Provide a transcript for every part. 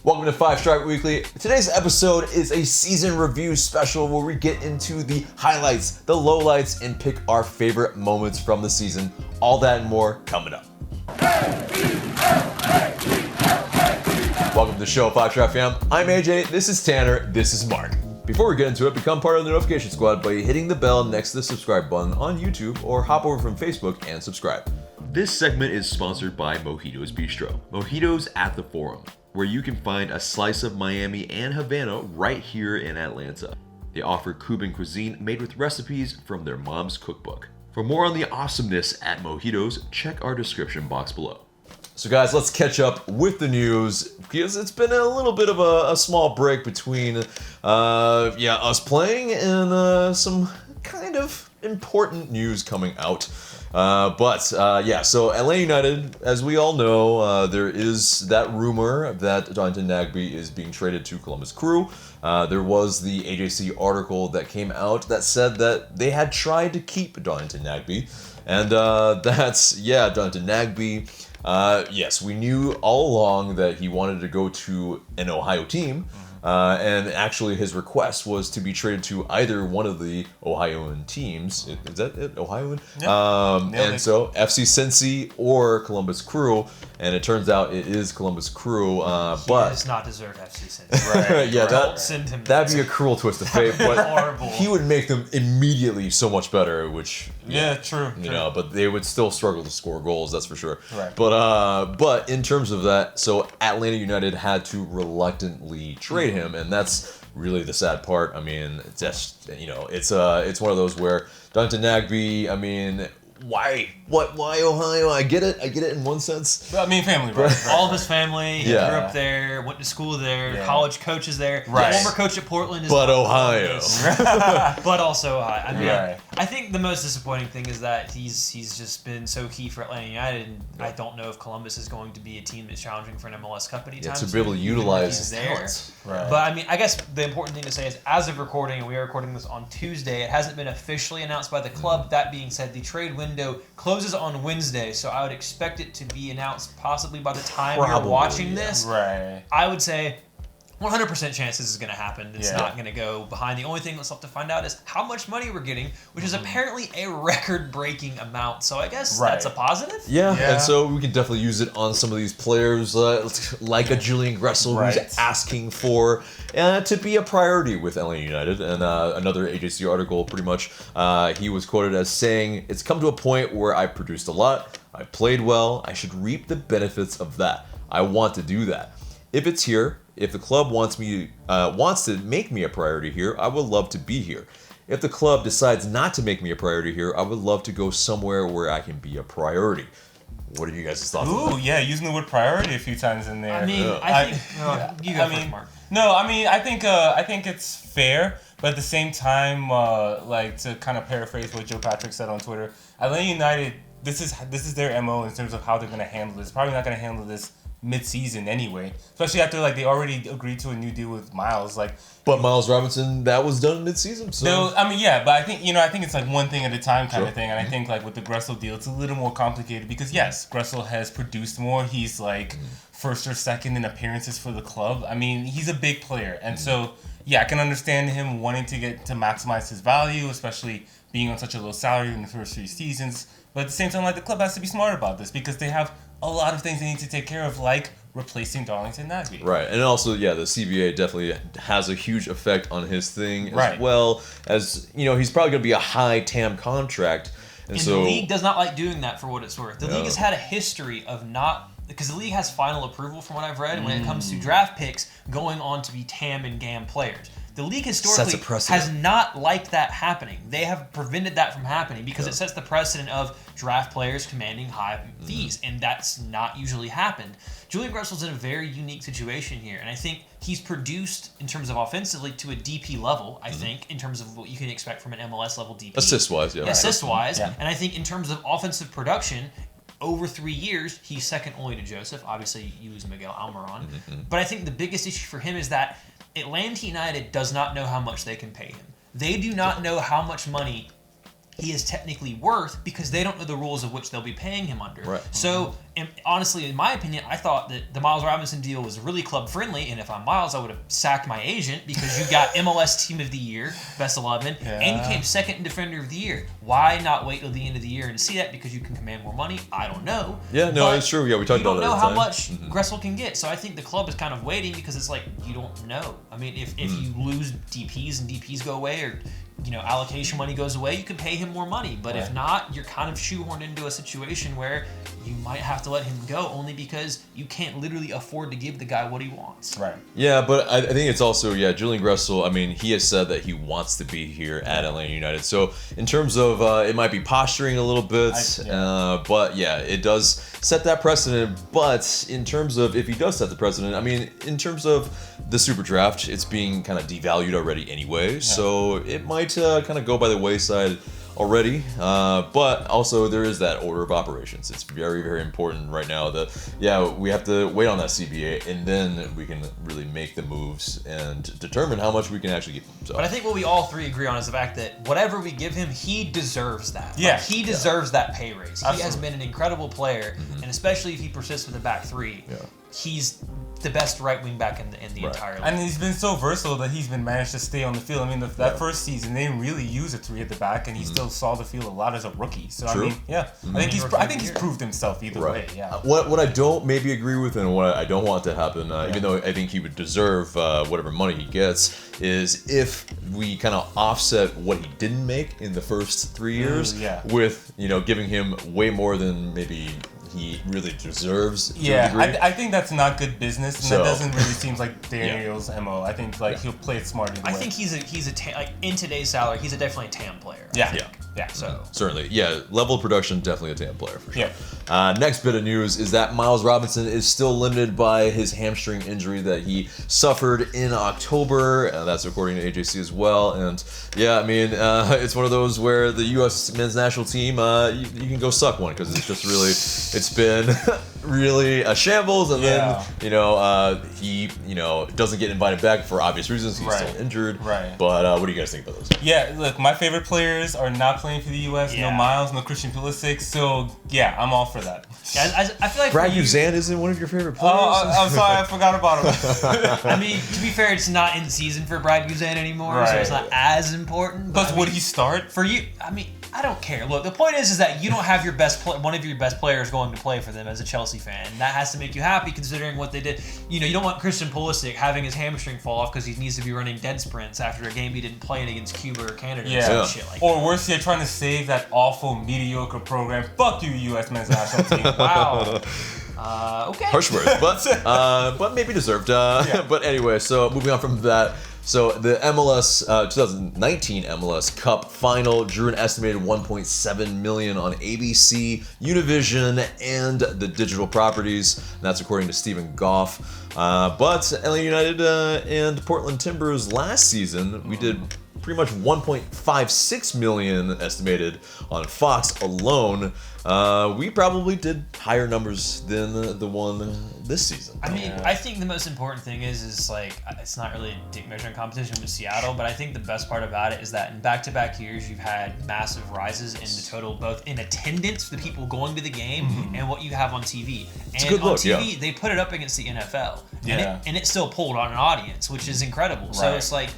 Welcome to 5 Stripe Weekly. Today's episode is a season review special where we get into the highlights, the lowlights, and pick our favorite moments from the season. All that and more coming up. Welcome to the show, 5 Stripe fam. I'm AJ, this is Tanner, this is Marc. Before we get into it, become part of the notification squad by hitting the bell next to the subscribe button on YouTube or hop over from Facebook and subscribe. This segment is sponsored by Mojito's Bistro. Mojito's at the Forum, where you can find a slice of Miami and Havana right here in Atlanta. They offer Cuban cuisine made with recipes from their mom's cookbook. For more on the awesomeness at Mojito's, check our description box below. So guys, let's catch up with the news because it's been a little bit of a small break between us playing and some kind of important news coming out. So Atlanta United, as we all know, there is that rumor that Darlington Nagbe is being traded to Columbus Crew. There was the AJC article that came out that said that they had tried to keep Darlington Nagbe, and Darlington Nagbe. Yes, we knew all along that he wanted to go to an Ohio team. And actually his request was to be traded to either one of the Ohioan teams. Is that it? Ohioan? Yeah. So FC Cincy or Columbus Crew. And it turns out it is Columbus Crew. He does not deserve FC Cincy. Right. Yeah, Don't send him that'd be a cruel twist of fate. But horrible. He would make them immediately so much better, which... True. You know, but they would still struggle to score goals, that's for sure. Right. But in terms of that, so Atlanta United had to reluctantly trade him, and that's really the sad part. I mean, it's just, it's one of those where Darlington Nagbe, I mean, why Ohio? I get it in one sense. I mean, family, right? All of his family, he Yeah. grew up there, went to school there, Yeah. college coaches there. Right. The former coach at Portland is But not Ohio. but also Ohio. I mean, Right. I think the most disappointing thing is that he's just been so key for Atlanta United, and I don't know if Columbus is going to be a team that's challenging for an MLS Cup anytime To soon, be able to even if utilize he's his there. talents. Right. But I mean, I guess the important thing to say is, as of recording, and we are recording this on Tuesday, it hasn't been officially announced by the club. That being said, the trade window closes on Wednesday, so I would expect it to be announced possibly by the time you're Probably, watching yeah. this. Right. I would say 100% chance this is going to happen. It's Yeah. not going to go behind. The only thing that's left to find out is how much money we're getting, which is apparently a record-breaking amount. So I guess Right. that's a positive. Yeah, Yeah. and so we can definitely use it on some of these players, like a Julian Russell, Right. who's asking for to be a priority with Atlanta United. And another AJC article, pretty much, he was quoted as saying, "It's come to a point where I produced a lot, I played well, I should reap the benefits of that. I want to do that. If it's here, if the club wants to make me a priority here, I would love to be here. If the club decides not to make me a priority here, I would love to go somewhere where I can be a priority." What are you guys' thoughts on Ooh, that? yeah, using the word priority a few times in there. I mean, Yeah. I think you go first, Mark. No, I mean, I think it's fair, but at the same time, to kind of paraphrase what Joe Patrick said on Twitter, Atlanta United, this is their MO in terms of how they're going to handle this. Probably not going to handle this mid-season anyway, especially after they already agreed to a new deal with Miles. But Miles Robinson, that was done mid-season. So But I think it's one thing at a time kind Sure. of thing, and I think with the Gressel deal, it's a little more complicated because yes, Gressel has produced more. He's first or second in appearances for the club. I mean, he's a big player, and so yeah, I can understand him wanting to maximize his value, especially being on such a low salary in the first 3 seasons. But at the same time, the club has to be smart about this because they have a lot of things they need to take care of, like replacing Darlington Nagbe. right, and also the CBA definitely has a huge effect on his thing as Right. well as he's probably going to be a high TAM contract, And the league does not like doing that for what it's worth. The No. league has had a history of not... Because the league has final approval from what I've read when it comes to draft picks going on to be TAM and GAM players. The league historically Sets a precedent. has not liked that happening. They have prevented that from happening because it sets the precedent of draft players commanding high fees, and that's not usually happened. Julian Russell's in a very unique situation here, and I think he's produced in terms of offensively to a DP level, I think, in terms of what you can expect from an MLS level DP. assist-wise, yeah. Assist-wise, Yeah. and I think in terms of offensive production, over 3 years, he's second only to Joseph. Obviously, you lose Miguel Almiron. But I think the biggest issue for him is that Atlanta United does not know how much they can pay him. They do not know how much money he is technically worth because they don't know the rules of which they'll be paying him under. Right. So, honestly, in my opinion, I thought that the Miles Robinson deal was really club friendly, and if I'm Miles, I would have sacked my agent because you got MLS Team of the Year, best 11, and you came second in Defender of the Year. Why not wait till the end of the year and see that? Because you can command more money? I don't know. Yeah, no, it's true. Yeah, we talked about that. You don't know at how the time. much Gressel can get, so I think the club is kind of waiting because it's like you don't know. I mean, if you lose DPs and DPs go away, or allocation money goes away, you can pay him more money. But if not, you're kind of shoehorned into a situation where you might have to let him go only because you can't literally afford to give the guy what he wants. Right. Yeah, but I think it's also, Julian Gressel, I mean, he has said that he wants to be here at Atlanta United. So in terms of, it might be posturing a little bit, but yeah, it does set that precedent. But in terms of, if he does set the precedent, I mean, in terms of the Super Draft, it's being kind of devalued already anyway. Yeah. So it might kind of go by the wayside already, but also there is that order of operations. It's very, very important right now that, we have to wait on that CBA, and then we can really make the moves and determine how much we can actually give him. So. But I think what we all three agree on is the fact that whatever we give him, he deserves that. Yeah. Like, he deserves that pay raise. Absolutely. He has been an incredible player, and especially if he persists with the back three, he's the best right wing back in the entire league. And he's been so versatile that he's been managed to stay on the field. I mean, that first season they didn't really use a three at the back, and he still saw the field a lot as a rookie. So True. I mean, I think he's proved himself either way. Yeah. What I don't maybe agree with, and what I don't want to happen, even though I think he would deserve whatever money he gets, is if we kind of offset what he didn't make in the first 3 years with giving him way more than maybe he really deserves. I think that's not good business, and that doesn't really seem like Daniel's MO. I think he'll play it smart either way. I think he's in today's salary, he's definitely a TAM player. Yeah. So certainly, level of production, definitely a TAM player for sure. Next bit of news is that Miles Robinson is still limited by his hamstring injury that he suffered in October. That's according to AJC as well. And I mean, it's one of those where the U.S. men's national team, you can go suck one because it's just really, it's been really a shambles. And then he doesn't get invited back for obvious reasons. He's still injured. Right. But what do you guys think about those? Yeah, look, my favorite players are not playing for the U.S. No Miles, no Christian Pulisic. So I'm all for that. I feel like Brad Uzan isn't one of your favorite players. Oh, I'm sorry, I forgot about him. I mean, to be fair, it's not in season for Brad Uzan anymore, so it's not as important. But would he start for you? I mean, I don't care. Look, the point is that you don't have your one of your best players going to play for them as a Chelsea fan. That has to make you happy considering what they did. You don't want Christian Pulisic having his hamstring fall off because he needs to be running dead sprints after a game he didn't play in against Cuba or Canada or some shit like that. Or worse yet, trying to save that awful, mediocre program. Fuck you, U.S. men's national team. Wow. Okay. Harsh words, but maybe deserved. But anyway, so moving on from that. So the MLS 2019 MLS Cup final drew an estimated 1.7 million on ABC, Univision, and the digital properties. And that's according to Stephen Goff. But LA United and Portland Timbers last season, we did pretty much 1.56 million estimated on Fox alone. We probably did higher numbers than the one this season. I mean, I think the most important thing is like, it's not really a dick measuring competition with Seattle, but I think the best part about it is that in back-to-back years, you've had massive rises in the total, both in attendance, the people going to the game, and what you have on TV. It's and a good look, on TV, they put it up against the NFL, and it still pulled on an audience, which is incredible. Right. So it's like,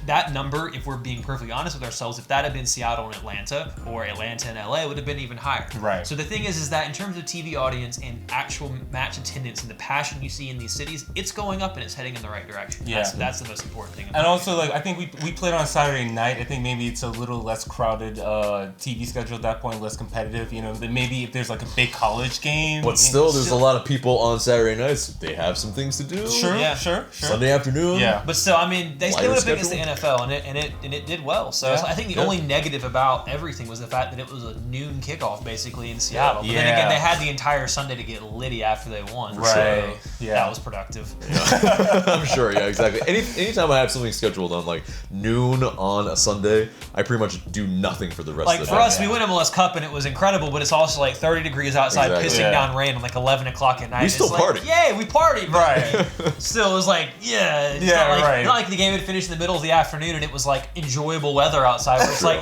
that number, if we're being perfectly honest with ourselves, if that had been Seattle and Atlanta, or Atlanta and LA, it would have been even higher. Right. So the thing is that in terms of TV audience and actual match attendance and the passion you see in these cities, it's going up and it's heading in the right direction. Yeah. That's the most important thing. And also, I think we played on Saturday night. I think maybe it's a little less crowded TV schedule at that point, less competitive. Then maybe if there's a big college game. But still, there's a lot of people on Saturday nights. They have some things to do. Sure. Sunday afternoon. Yeah. But still, I mean, they still have against the NFL, and it did well. So I think the only negative about everything was the fact that it was a noon kickoff basically in Seattle. But then again, they had the entire Sunday to get litty after they won. Right. So that was productive. I'm sure. Yeah, exactly. Anytime I have something scheduled on noon on a Sunday, I pretty much do nothing for the rest of the day. For us, we win MLS Cup and it was incredible, but it's also 30 degrees outside, pissing down rain on 11 o'clock at night. We still partied. Yay, we partied. Right. Still, it was not like the game had finished in the middle of the afternoon and it was like enjoyable weather outside. Where it's like,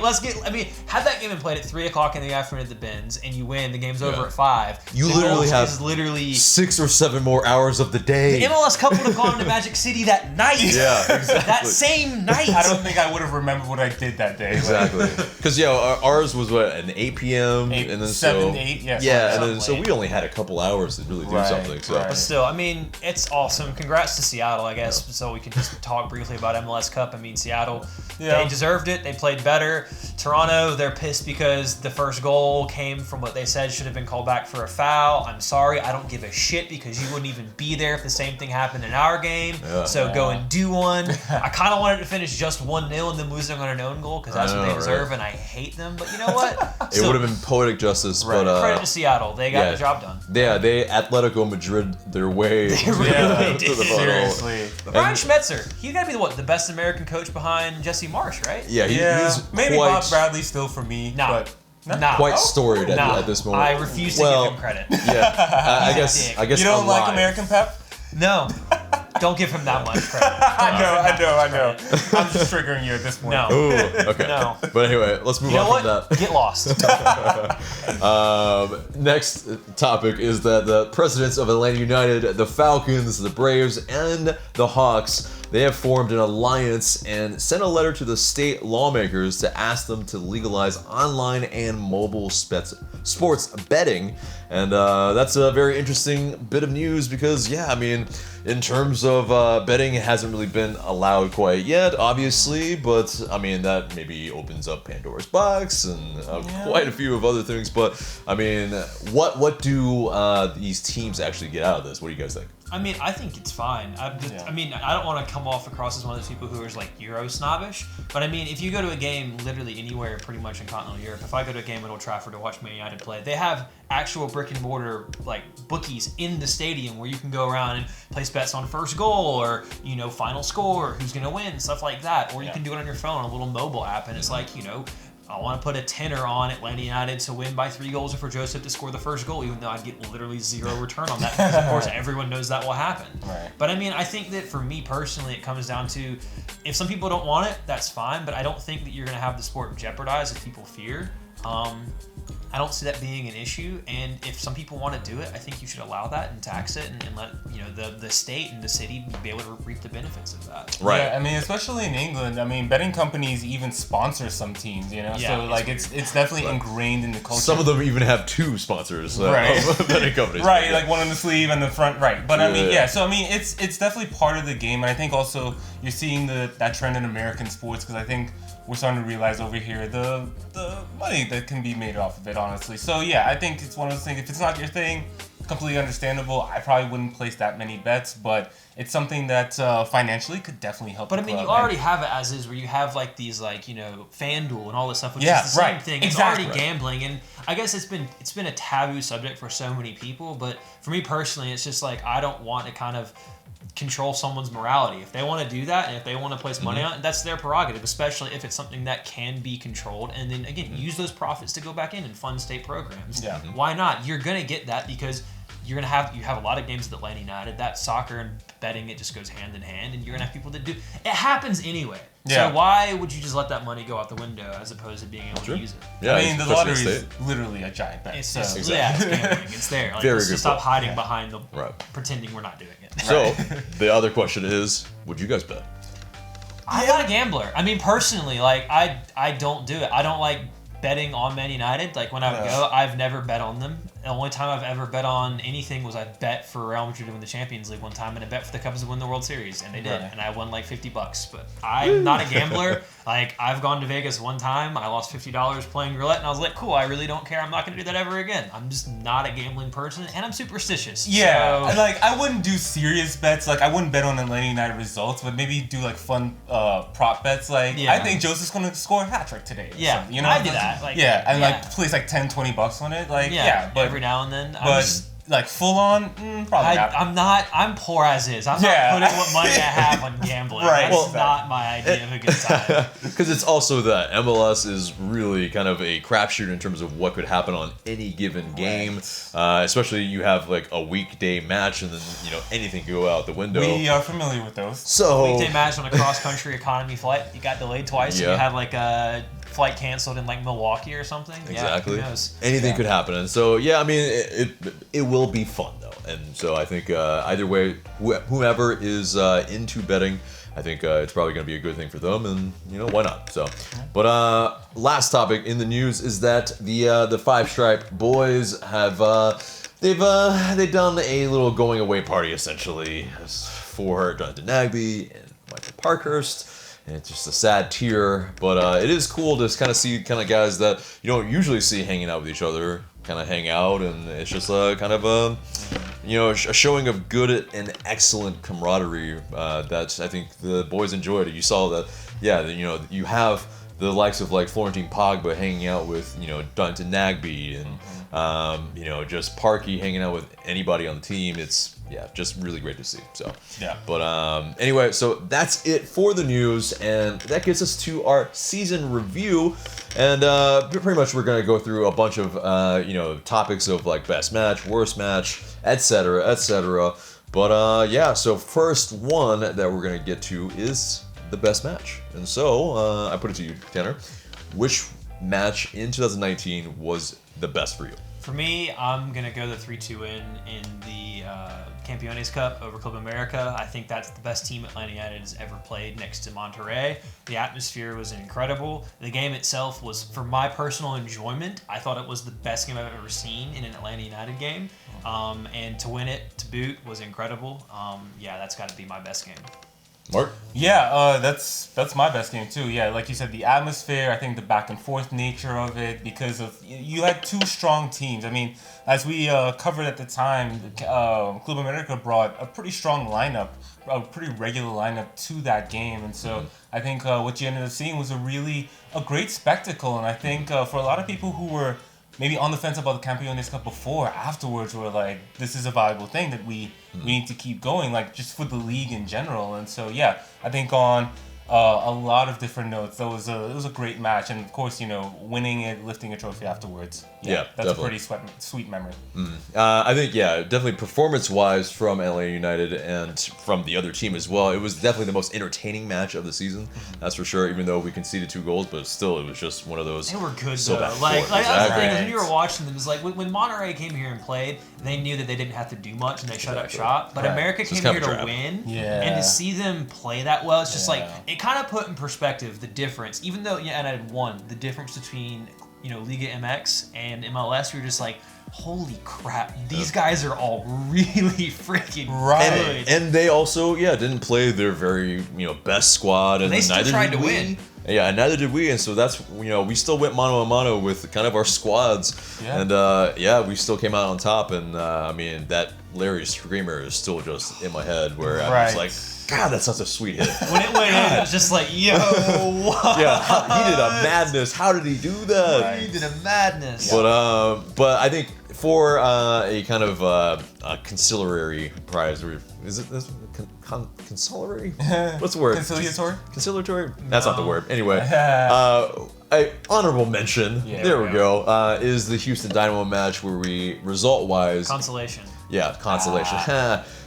had that game been played at 3 o'clock in the afternoon at the Benz and you win, the game's over at 5. You literally have 6 or 7 more hours of the day. The MLS Cup would have gone to Magic City that night. Yeah, exactly. That same night. I don't think I would have remembered what I did that day. Exactly. Because ours was an 8 p.m. and then 7 to 8. And then so we only had a couple hours to really do something. So. But still, I mean, it's awesome. Congrats to Seattle, I guess. So we can just talk briefly about MLS Cup. I mean, Seattle, they deserved it. They played better. Toronto, they're pissed because the first goal came from what they said should have been called back for a foul. I'm sorry, I don't give a shit because you wouldn't even be there if the same thing happened in our game. So go and do one. I kind of wanted to finish just 1-0 and then losing on an own goal because that's what they deserve, and I hate them. But you know what? It would have been poetic justice. Right. But credit to Seattle, they got the job done. Yeah, they Atletico Madrid their way to the final. Seriously. Brian Schmetzer, he's got to be the best American coach behind Jesse Marsh, right? Yeah, he's maybe quite, Bob Bradley still for me, but quite storied at this moment. I refuse to give him credit. Yeah, I guess you don't like American Pep? No. Don't give him that much credit. I know. I'm just triggering you at this point. No. Ooh, okay. No. But anyway, let's move on from that. Get lost. Next topic is that the presidents of Atlanta United, the Falcons, the Braves, and the Hawks, they have formed an alliance and sent a letter to the state lawmakers to ask them to legalize online and mobile sports betting. And that's a very interesting bit of news because, in terms of betting, it hasn't really been allowed quite yet, obviously, but I mean, that maybe opens up Pandora's box and quite a few of other things. But I mean, what do these teams actually get out of this? What do you guys think? I mean, I think it's fine. I don't want to come off across as one of those people who is like Euro snobbish, but I mean, if you go to a game literally anywhere pretty much in continental Europe, if I go to a game at Old Trafford to watch Man United play, they have actual brick and mortar like bookies in the stadium where you can go around and place bets on first goal or, final score, who's going to win, stuff like that. Or you can do it on your phone on a little mobile app, and it's like, I want to put a tenner on Atlanta United to win by 3 goals or for Joseph to score the first goal, even though I'd get literally zero return on that because, of course, everyone knows that will happen. Right. But, I mean, I think that for me personally, it comes down to if some people don't want it, that's fine, but I don't think that you're going to have the sport jeopardized if people fear. I don't see that being an issue, and if some people want to do it, I think you should allow that and tax it and let the state and the city be able to reap the benefits of that. Right. Yeah, I mean, especially in England, I mean, betting companies even sponsor some teams, Yeah, so like it's definitely ingrained in the culture. Some of them even have 2 sponsors, of betting companies. Right, like one on the sleeve and the front, right. But I mean, so I mean, it's definitely part of the game, and I think also you're seeing that trend in American sports because I think we're starting to realize over here the money that can be made off of it, honestly. So yeah, I think it's one of those things. If it's not your thing, completely understandable. I probably wouldn't place that many bets, but it's something that financially could definitely help. But I mean, you already have it as is, where you have like these FanDuel and all this stuff, which is the same thing. It's already gambling, and I guess it's been a taboo subject for so many people. But for me personally, it's just like I don't want to kind of control someone's morality. If they want to do that and if they want to place money on it, that's their prerogative, especially if it's something that can be controlled, and then again use those profits to go back in and fund state programs. Why not? You're gonna get that because you have a lot of games at Atlanta United. That soccer and betting, it just goes hand in hand, and you're gonna have people that do it. Happens anyway. So why would you just let that money go out the window as opposed to being able to use it? Yeah, I mean, the lottery is literally a giant bet. It's just, it's gambling. It's there. Like, let's just stop hiding behind the pretending we're not doing it. So the other question is, would you guys bet? I'm not a gambler. I mean, personally, like I don't do it. I don't like betting on Man United. Like when I would go, I've never bet on them. The only time I've ever bet on anything was I bet for Real Madrid to win the Champions League one time, and I bet for the Cubs to win the World Series, and they did, and I won like $50. But I'm not a gambler. Like I've gone to Vegas one time, I lost $50 playing roulette, and I was like, cool, I really don't care. I'm not going to do that ever again. I'm just not a gambling person, and I'm superstitious. Yeah, so. Like I wouldn't do serious bets. Like I wouldn't bet on Atlanta United results, but maybe do like fun prop bets. Like I think Joseph's going to score a hat trick today. Yeah, something. You know, I do that. Like, and like place like $10-20 on it. Like but every now and then. like full on, probably not. I'm poor as is. I'm not putting what money I have on gambling. Right. That's not my idea of a good time. Because it's also that MLS is really kind of a crapshoot in terms of what could happen on any given game. Especially you have like a weekday match and then, anything can go out the window. We are familiar with those. So weekday match on a cross-country economy flight. You got delayed twice. And you have like a flight canceled in like Milwaukee or something. Exactly. Yeah, who knows? Anything could happen. And so, I mean, it will be fun though. And so I think either way, whoever is into betting, I think it's probably going to be a good thing for them, and why not? So, but last topic in the news is that the Five Stripe boys have they've done a little going away party essentially for Jonathan Nagbe and Michael Parkhurst. And it's just a sad tear, but it is cool to kind of see guys that you don't usually see hanging out with each other, kind of hang out, and it's just kind of a showing of good and excellent camaraderie that I think the boys enjoyed. You saw that, you have the likes of like Florentine Pogba hanging out with Jonathan Nagbe and just Parky hanging out with anybody on the team. It's just really great to see. So but anyway, so that's it for the news, and that gets us to our season review. And pretty much we're gonna go through a bunch of topics of like best match, worst match, etc. But so first one that we're gonna get to is the best match. And so I put it to you, Tanner. Which match in 2019 was the best for you? For me, I'm going to go the 3-2 win in the Campeones Cup over Club America. I think that's the best team Atlanta United has ever played next to Monterrey. The atmosphere was incredible. The game itself was, for my personal enjoyment, I thought it was the best game I've ever seen in an Atlanta United game. And to win it, to boot, was incredible. That's got to be my best game. Mark? Yeah, that's my best game too. Yeah, like you said, the atmosphere, I think the back and forth nature of it, because of you had two strong teams. I mean, as we covered at the time, Club America brought a pretty strong lineup, a pretty regular lineup to that game, and so I think what you ended up seeing was a great spectacle. And I think for a lot of people who were maybe on the fence about the Campeones Cup before, afterwards were like, this is a valuable thing that we need to keep going, like just for the league in general. And so I think on a lot of different notes, it was a great match, and of course winning it, lifting a trophy afterwards. That's definitely a pretty sweet memory. I think definitely performance-wise from LA United and from the other team as well, it was definitely the most entertaining match of the season. That's for sure. Even though we conceded 2 goals, but still, it was just one of those. They were good so though. that's the thing is, when you were watching them, it's like when Monterrey came here and played, they knew that they didn't have to do much and they shut up shop. But America came here to win, and to see them play that well, it's just like it kind of put in perspective the difference. Even though United won, the difference between Liga MX and MLS, you're just like, holy crap, these guys are all really freaking good. And they also didn't play their very best squad, and they still tried to win. Yeah, and neither did we, and so that's we still went mano a mano with kind of our squads, and we still came out on top. And I mean, that Larry screamer is still just in my head, where I was like, God, that's such a sweet hit. When it went in, it was just like, yo, what? He did a madness. How did he do that? He did a madness. But I think for a kind of a conciliatory prize, is it this conciliatory? What's the word? Conciliatory? Conciliatory? That's not the word. Anyway, a honorable mention. There we go. Is the Houston Dynamo match where we result-wise consolation. Yeah, consolation.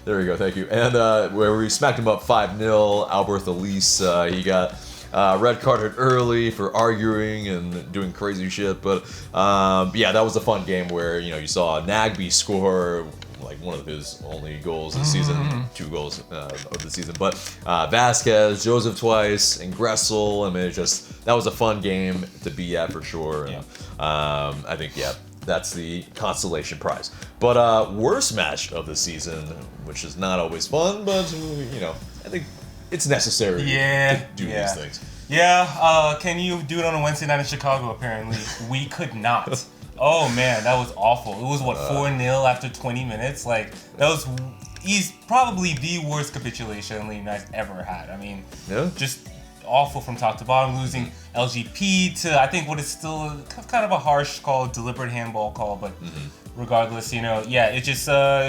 There we go, thank you. And where we smacked him up 5-0, Albert Elise, he got red carded early for arguing and doing crazy shit. But that was a fun game where you saw Nagbe score like one of his only goals this season, 2 goals of the season. But Vasquez, Joseph twice, and Gressel. I mean, that was a fun game to be at for sure. And, I think that's the consolation prize. But worst match of the season, which is not always fun, but I think it's necessary to do these things. Can you do it on a Wednesday night in Chicago? Apparently, we could not. Oh man, that was awful. It was 4-0 after 20 minutes. Like he's probably the worst capitulation United ever had. I mean, just awful from top to bottom, losing LGP to I think what is still kind of a harsh call, deliberate handball call, but regardless, it's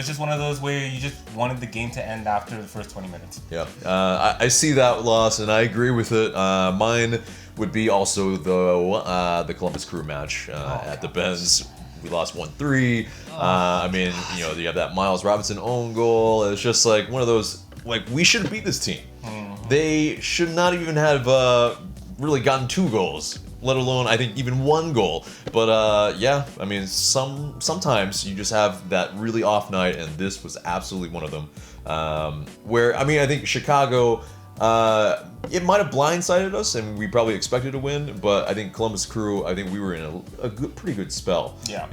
just one of those where you just wanted the game to end after the first 20 minutes. Yeah, I see that loss, and I agree with it. Mine would be also the Columbus Crew match at the Benz. We lost 1-3. I mean, you have that Miles Robinson own goal. It's just like one of those, like, we should beat this team. They should not even have really gotten 2 goals, let alone, I think, even 1 goal. But yeah, I mean, sometimes you just have that really off night, and this was absolutely one of them. Where, I mean, I think Chicago, it might have blindsided us, and we probably expected to win, but I think Columbus Crew, I think we were in a pretty good spell. Yeah.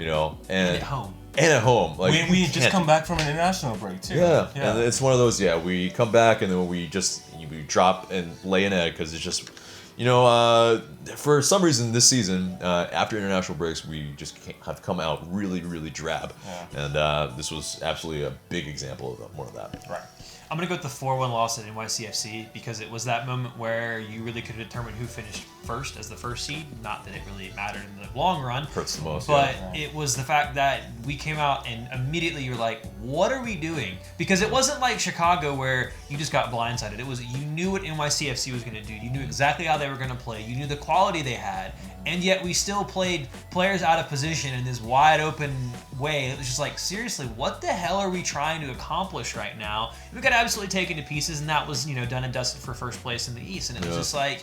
And at home. And at home. Like, we had just come back from an international break, too. Yeah, and it's one of those, we come back, and then we drop and lay an egg, because it's just, for some reason this season, after international breaks, we just have come out really, really drab. Yeah. And this was absolutely a big example of one of that. Right. I'm going to go with the 4-1 loss at NYCFC because it was that moment where you really could determine who finished first as the first seed. Not that it really mattered in the long run. Hurts the most. But it was the fact that we came out and immediately you were like, what are we doing? Because it wasn't like Chicago where you just got blindsided. It was, you knew what NYCFC was going to do. You knew exactly how they were going to play. You knew the quality they had. And yet we still played players out of position in this wide open way. It was just like, seriously, what the hell are we trying to accomplish right now? We got absolutely taken to pieces, and that was, done and dusted for first place in the East. And it was just like,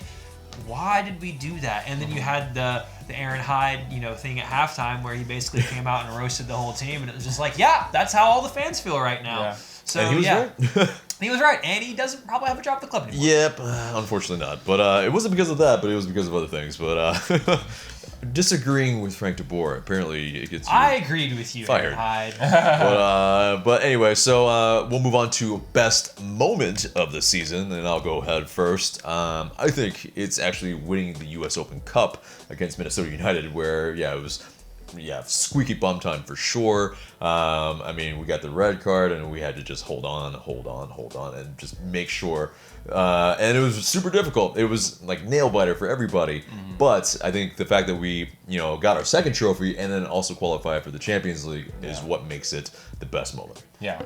why did we do that? And then you had the Aaron Hyde, thing at halftime where he basically came out and roasted the whole team, and it was just like, yeah, that's how all the fans feel right now. Yeah. So and he was right. He was right, and he doesn't probably have a job at the club anymore. Yep, unfortunately not. But it wasn't because of that, but it was because of other things. But disagreeing with Frank de Boer, apparently it gets you I agreed with you, fired. Aaron Hyde. But anyway, so we'll move on to best moment of the season, and I'll go ahead first. I think it's actually winning the U.S. Open Cup against Minnesota United, where it was. Yeah, squeaky bum time for sure. I mean, we got the red card, and we had to just hold on, and just make sure. And it was super difficult. It was like nail biter for everybody. Mm-hmm. But I think the fact that we, got our second trophy and then also qualified for the Champions League is what makes it the best moment. Yeah.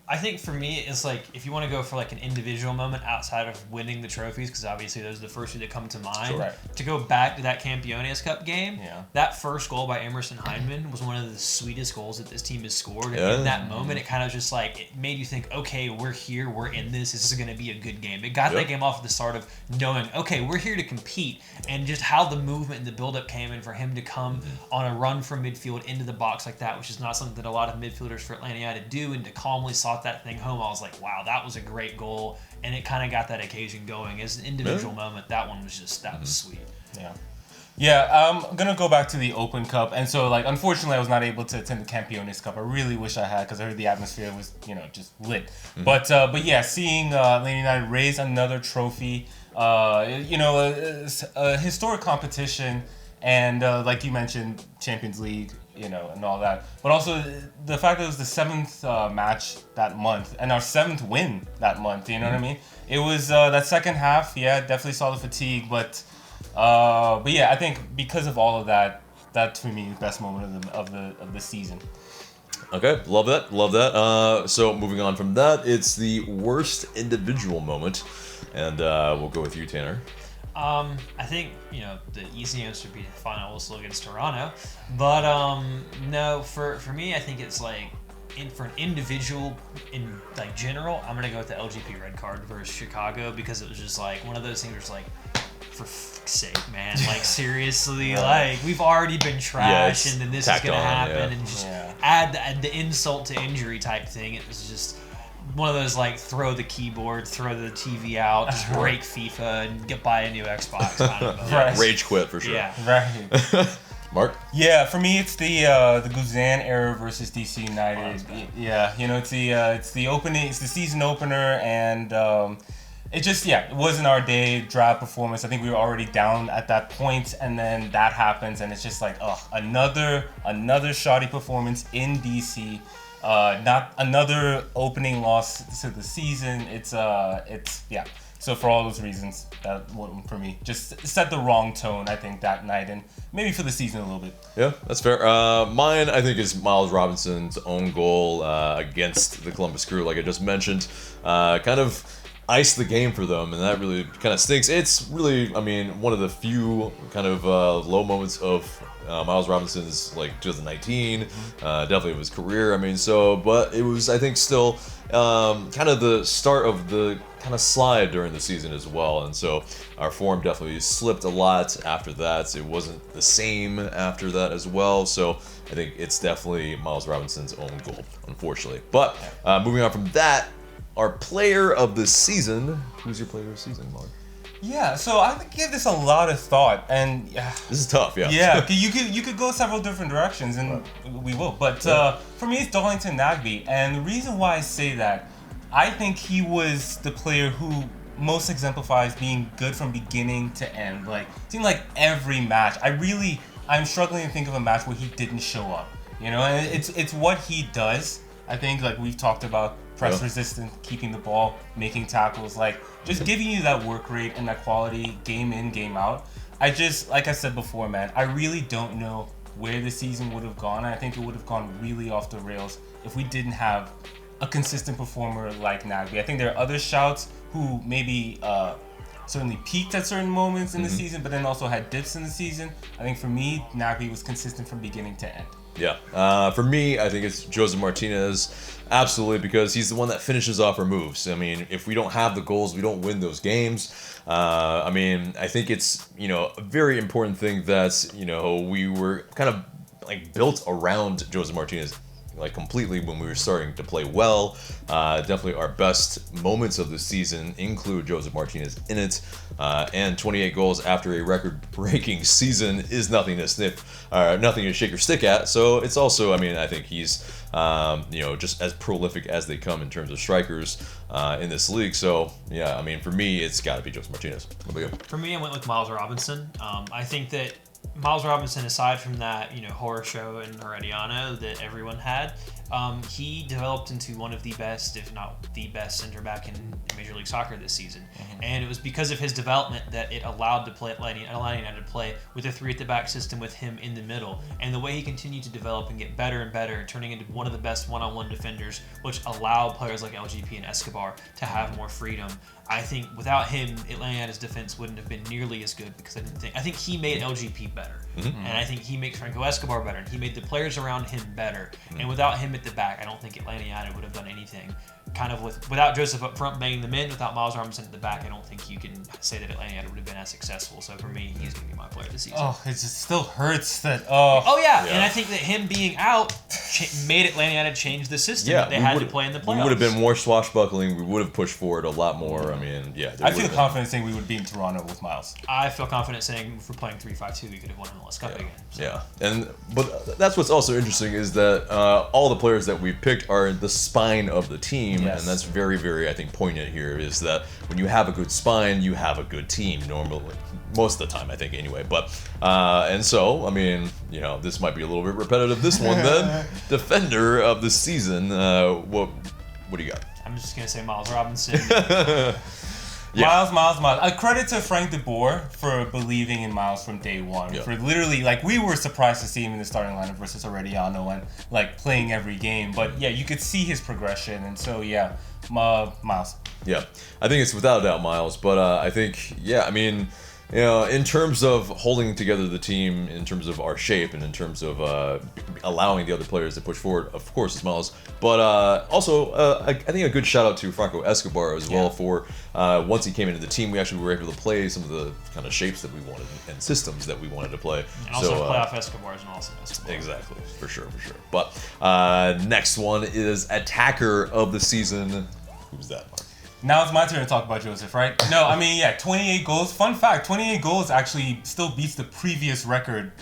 I think for me, it's like, if you want to go for like an individual moment outside of winning the trophies, because obviously those are the first two that come to mind, to go back to that Campeones Cup game, that first goal by Emerson Hyndman was one of the sweetest goals that this team has scored. And in that moment, it kind of just like, it made you think, okay, we're here, we're in this is going to be a good game. It got that game off at the start of knowing, okay, we're here to compete, and just how the movement and the build-up came in for him to come on a run from midfield into the box like that, which is not something that a lot of midfielders for Atlanta United do, and to calmly slot that thing home, I was like, wow, that was a great goal, and it kind of got that occasion going. As an individual moment, that one was just, that was sweet. I'm gonna go back to the Open Cup, and so unfortunately I was not able to attend the Campeones Cup. I really wish I had, because I heard the atmosphere was just lit. But seeing Atlanta United raise another trophy, a historic competition, and like you mentioned, Champions League, and all that. But also the fact that it was the 7th match that month and our 7th win that month. You know what I mean? It was that second half. Yeah, definitely saw the fatigue, but I think because of all of that, that's for me the best moment of the season. Okay, love that. So moving on from that, it's the worst individual moment, and we'll go with you, Tanner. I think, the easy answer would be the final whistle against Toronto. But, no, for me, I think it's like, for an individual, in general, I'm going to go with the LGP red card versus Chicago, because it was just like one of those things where it's like, for fuck's sake, man. Like, seriously, we've already been trashed, and then this is going to happen, and just add the insult to injury type thing. It was just one of those, throw the keyboard, throw the TV out, just break FIFA, and buy a new Xbox kind of moment. Rage quit for sure. Yeah. Right. Mark? Yeah, for me it's the Guzan era versus DC United. It's the opening, it's the season opener, and it just it wasn't our day. Drab performance. I think we were already down at that point, and then that happens, and it's just like, another shoddy performance in DC. Not another opening loss to the season. It's So for all those reasons, that one for me just set the wrong tone, I think, that night, and maybe for the season a little bit. Yeah, that's fair. Mine, I think, is Miles Robinson's own goal against the Columbus Crew, like I just mentioned. Kind of iced the game for them, and that really kind of stinks. It's really, I mean, one of the few kind of low moments of Miles Robinson's, like, 2019, definitely of his career. I mean, but it was, I think, still kind of the start of the kind of slide during the season as well, and so our form definitely slipped a lot after that. It wasn't the same after that as well, so I think it's definitely Miles Robinson's own goal, unfortunately. But moving on from that, our player of the season. Who's your player of the season, Mark? Yeah, so I give this a lot of thought, and this is tough. Yeah. Yeah, you could go several different directions, and we will. But for me, it's Darlington Nagbe, and the reason why I say that, I think he was the player who most exemplifies being good from beginning to end. Like, it seemed like every match. I'm struggling to think of a match where he didn't show up. You know, and it's what he does. I think, like we've talked about, press resistant, keeping the ball, making tackles, like just giving you that work rate and that quality game in, game out. Like I said before, man, I really don't know where the season would have gone. I think it would have gone really off the rails if we didn't have a consistent performer like Nagbe. I think there are other shouts who maybe certainly peaked at certain moments in the season, but then also had dips in the season. I think for me, Nagbe was consistent from beginning to end. Yeah. For me, I think it's Joseph Martinez. Absolutely, because he's the one that finishes off our moves. I mean, if we don't have the goals, we don't win those games. I mean, I think it's, a very important thing that, we were kind of like built around Joseph Martinez, like completely, when we were starting to play well. Definitely our best moments of the season include Joseph Martinez in it, and 28 goals after a record-breaking season is nothing to nothing to shake your stick at. So it's also, I mean, I think he's just as prolific as they come in terms of strikers in this league. So yeah, I mean, for me, it's got to be Joseph Martinez. What about you? For me, I went with Miles Robinson. I think that Miles Robinson, aside from that, horror show in Herediano that everyone had, he developed into one of the best, if not the best, center back in Major League Soccer this season. And it was because of his development that it allowed to play allowing him to play with a 3 at the back system with him in the middle. And the way he continued to develop and get better and better, turning into one of the best one-on-one defenders, which allowed players like LGP and Escobar to have more freedom. I think without him, Atlanta's defense wouldn't have been nearly as good, because I think he made LGP better, and I think he makes Franco Escobar better, and he made the players around him better. And without him at the back, I don't think Atlanta would have done anything. Kind of without Joseph up front banging them in, without Miles Robinson at the back, I don't think you can say that Atlanta would have been as successful. So for me, he's going to be my player this season. Oh, it just still hurts that. Oh yeah, and I think that him being out made Atlanta change the system that they had to play in the playoffs. We would have been more swashbuckling. We would have pushed forward a lot more. I mean, yeah. I feel confident saying we would be in Toronto with Miles. I feel confident saying if we're playing 3-5-2, we could have won MLS Cup again. So. Yeah, but that's what's also interesting is that all the players that we've picked are the spine of the team, and that's very, very, I think, poignant here, is that when you have a good spine, you have a good team normally, most of the time, I think, anyway. But and so, I mean, this might be a little bit repetitive, this one then. Defender of the season, what do you got? I'm just gonna say Miles Robinson. Miles. A credit to Frank de Boer for believing in Miles from day one. For literally, like, we were surprised to see him in the starting lineup versus Herediano and, like, playing every game. But, yeah, you could see his progression. And so, yeah, Miles. Yeah, I think it's without a doubt Miles. But I think, I mean, in terms of holding together the team, in terms of our shape, and in terms of allowing the other players to push forward, of course, it's Miles. But also, I think a good shout out to Franco Escobar as well for once he came into the team, we actually were able to play some of the kind of shapes that we wanted and systems that we wanted to play. And also playoff Escobar is an awesome Escobar. Exactly, for sure. But next one is attacker of the season. Who's that, Mark? Now it's my turn to talk about Joseph, right? No, I mean, 28 goals. Fun fact, 28 goals actually still beats the previous record,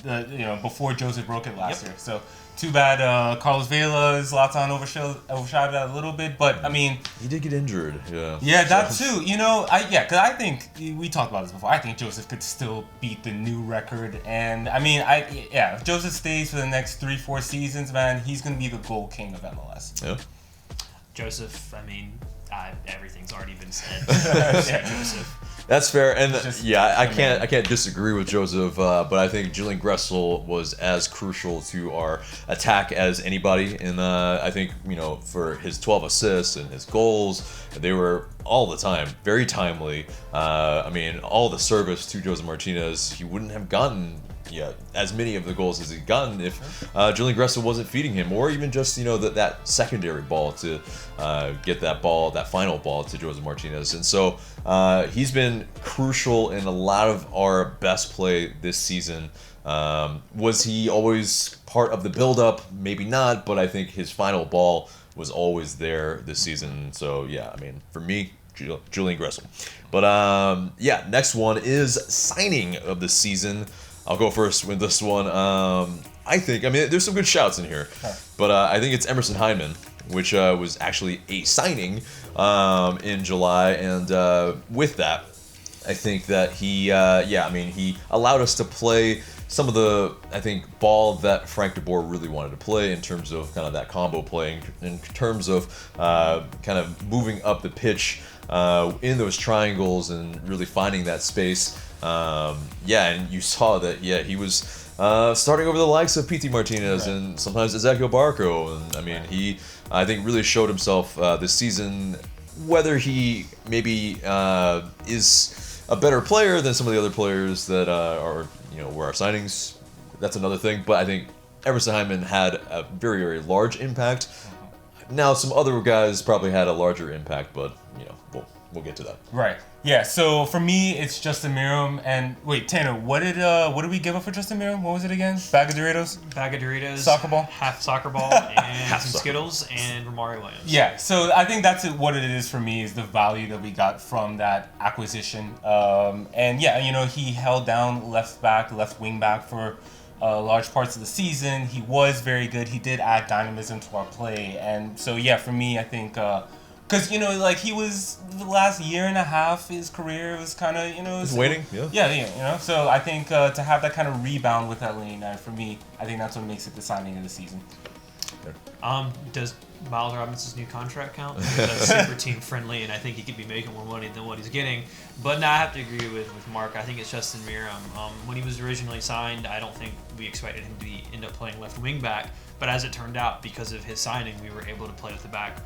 before Joseph broke it last year. So too bad Carlos Vela, Zlatan overshadowed that a little bit, but I mean... He did get injured, yeah. Yeah, that too. Because I think, we talked about this before, I think Joseph could still beat the new record. And I mean, if Joseph stays for the next 3-4 seasons, man, he's going to be the goal king of MLS. Yeah. Joseph, I mean... everything's already been said. Joseph. That's fair, and I can't disagree with Joseph, but I think Julian Gressel was as crucial to our attack as anybody, and I think for his 12 assists and his goals, they were all the time very timely. I mean, all the service to Joseph Martinez, he wouldn't have gotten as many of the goals as he'd gotten if Julian Gressel wasn't feeding him, or even just that secondary ball to get that final ball to Joseph Martinez. And so he's been crucial in a lot of our best play this season. Was he always part of the build-up? Maybe not, but I think his final ball was always there this season. So I mean, for me, Julian Gressel. But next one is signing of the season. I'll go first with this one. I think, there's some good shouts in here, but I think it's Emerson Hyndman, which was actually a signing in July, and with that, I think that he allowed us to play some of the, I think, ball that Frank de Boer really wanted to play in terms of kind of that combo playing, in terms of kind of moving up the pitch in those triangles and really finding that space. And you saw that, he was starting over the likes of P.T. Martinez and sometimes Ezequiel Barco. And I mean, he, I think, really showed himself this season, whether he maybe is a better player than some of the other players that were our signings. That's another thing. But I think Emerson Hyndman had a very, very large impact. Now, some other guys probably had a larger impact, but, we'll get to that. Right. Yeah, so for me, it's Justin Meram. And wait, Tanner, what did we give up for Justin Meram? What was it again? Bag of Doritos? Bag of Doritos. Soccer ball? Half soccer ball, and some Skittles, and Romario Williams. Yeah, so I think that's what it is for me, is the value that we got from that acquisition. He held down left back, left wing back for large parts of the season. He was very good. He did add dynamism to our play. And so, for me, I think... Because, he was, the last year and a half, his career was kind of, He's waiting, So I think to have that kind of rebound with that lane, for me, I think that's what makes it the signing of the season. Does Miles Robinson's new contract count? That's super team friendly, and I think he could be making more money than what he's getting. But no, I have to agree with Marc. I think it's Justin Meram. When he was originally signed, I don't think we expected him to end up playing left wing back. But as it turned out, because of his signing, we were able to play with the back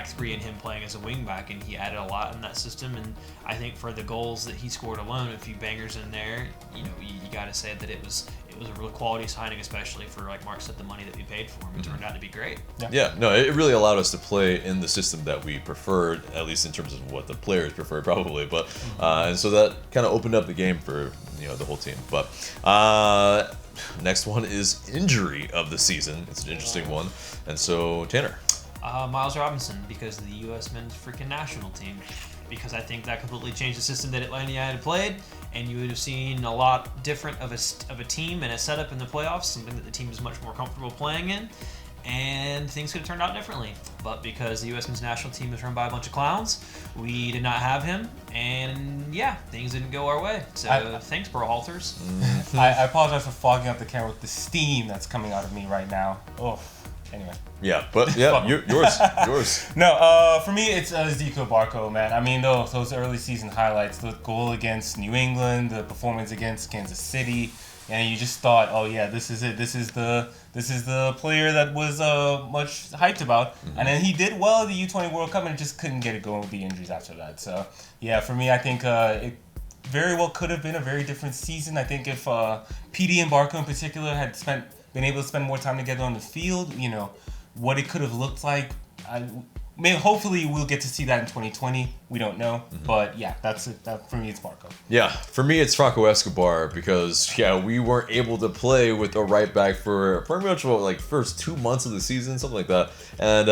three and him playing as a wing back, and he added a lot in that system. And I think for the goals that he scored alone, a few bangers in there, you got to say that it was a real quality signing, especially for, like Marc said, the money that we paid for him. It turned out to be great. It really allowed us to play in the system that we preferred, at least in terms of what the players preferred, probably. But and so that kind of opened up the game for the whole team. But next one is injury of the season. It's an interesting one, and so Tanner. Miles Robinson, because of the U.S. men's freaking national team. Because I think that completely changed the system that Atlanta United played, and you would have seen a lot different of a team and a setup in the playoffs, something that the team is much more comfortable playing in, and things could have turned out differently. But because the U.S. men's national team is run by a bunch of clowns, we did not have him, and things didn't go our way. So thanks, Berhalters. I apologize for fogging up the camera with the steam that's coming out of me right now. Oh. Anyway. Yours. No, for me, it's Ezequiel Barco, man. I mean, those early season highlights, the goal against New England, the performance against Kansas City, and you just thought, oh yeah, this is it. This is the player that was much hyped about. And then he did well at the U20 World Cup and just couldn't get it going with the injuries after that. So for me, I think it very well could have been a very different season. I think if PD and Barco in particular had been able to spend more time together on the field, what it could have looked like. Hopefully we'll get to see that in 2020. We don't know. But that's it. For me, it's Barco. For me, it's Franco Escobar, because we weren't able to play with a right back for pretty much first 2 months of the season, something like that. And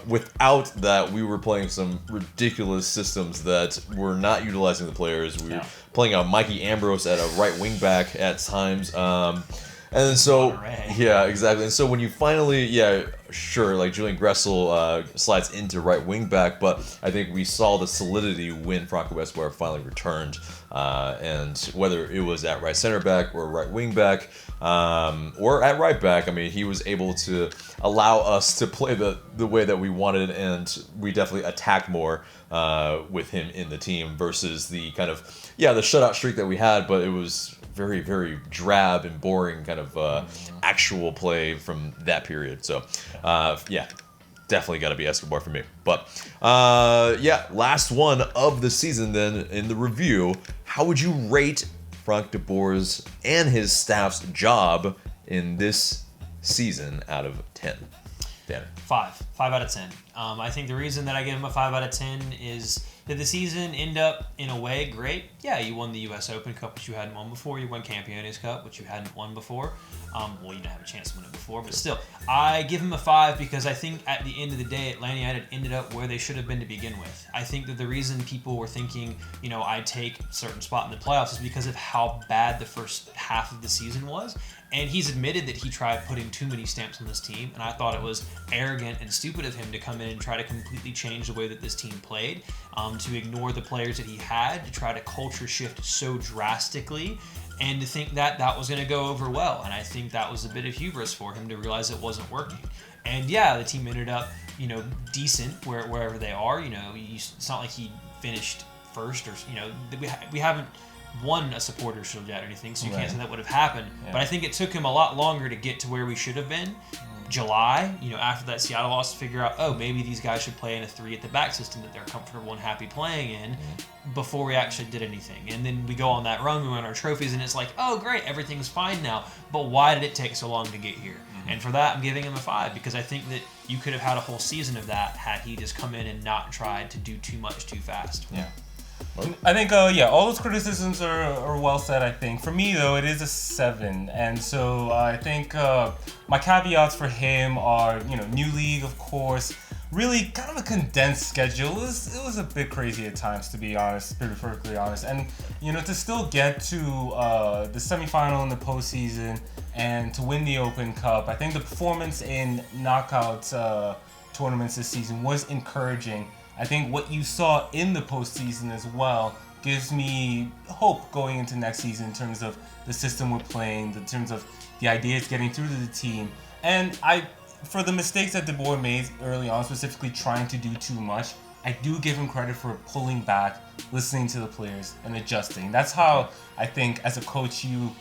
without that, we were playing some ridiculous systems that were not utilizing the players. We were playing out Mikey Ambrose at a right wing back at times. And so, exactly. And so when you finally, sure, like Julian Russell slides into right wing back, but I think we saw the solidity when Frank de Boer finally returned, and whether it was at right center back or right wing back, or at right back, I mean, he was able to allow us to play the way that we wanted, and we definitely attacked more with him in the team versus the kind of, the shutout streak that we had, but it was very, very drab and boring kind of actual play from that period. So, definitely got to be Escobar for me. But, last one of the season then in the review. How would you rate Frank de Boer's and his staff's job in this season out of 10? Danny. 5 out of 10. I think the reason that I give him a 5 out of 10 is that the season ended up in a way great. Yeah, you won the U.S. Open Cup, which you hadn't won before. You won Campeones Cup, which you hadn't won before. You didn't have a chance to win it before, but still, I give him a 5 because I think at the end of the day, Atlanta United ended up where they should have been to begin with. I think that the reason people were thinking, I'd take a certain spot in the playoffs is because of how bad the first half of the season was. And he's admitted that he tried putting too many stamps on this team, and I thought it was arrogant and stupid of him to come in and try to completely change the way that this team played, to ignore the players that he had, to try to culture shift so drastically, and to think that that was going to go over well. And I think that was a bit of hubris for him to realize it wasn't working. And the team ended up, decent wherever they are. It's not like he finished first or, we haven't won a supporter shield yet or anything, so you can't say that would have happened. Yeah. But I think it took him a lot longer to get to where we should have been. July, after that Seattle loss, to figure out, maybe these guys should play in a 3 at the back system that they're comfortable and happy playing in, before we actually did anything. And then we go on that run, we win our trophies, and it's like, oh great, everything's fine now. But why did it take so long to get here? And for that, I'm giving him a 5, because I think that you could have had a whole season of that had he just come in and not tried to do too much too fast. Yeah. I think, all those criticisms are well said, I think. For me, though, it is a 7. And so I think my caveats for him are, new league, of course. Really kind of a condensed schedule. It was a bit crazy at times, to be honest, to be perfectly honest. And, to still get to the semifinal in the postseason and to win the Open Cup, I think the performance in knockout tournaments this season was encouraging. I think what you saw in the postseason as well gives me hope going into next season in terms of the system we're playing, in terms of the ideas getting through to the team. And for the mistakes that De Boer made early on, specifically trying to do too much, I do give him credit for pulling back, listening to the players, and adjusting. That's how I think as a coach you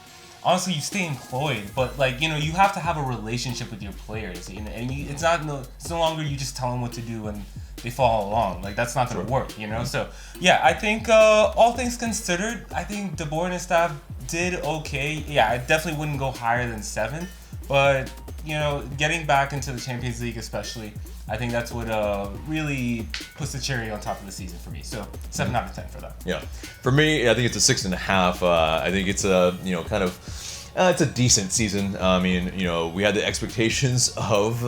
stay employed, but you have to have a relationship with your players, and it's no longer you just tell them what to do and they follow along. That's not going to work, So, I think all things considered, I think De Boer and his staff did okay. Yeah, I definitely wouldn't go higher than 7, but, getting back into the Champions League especially, I think that's what really puts the cherry on top of the season for me. So 7 out of 10 for that. Yeah, for me, I think it's a 6.5. I think it's a it's a decent season. I mean, we had the expectations of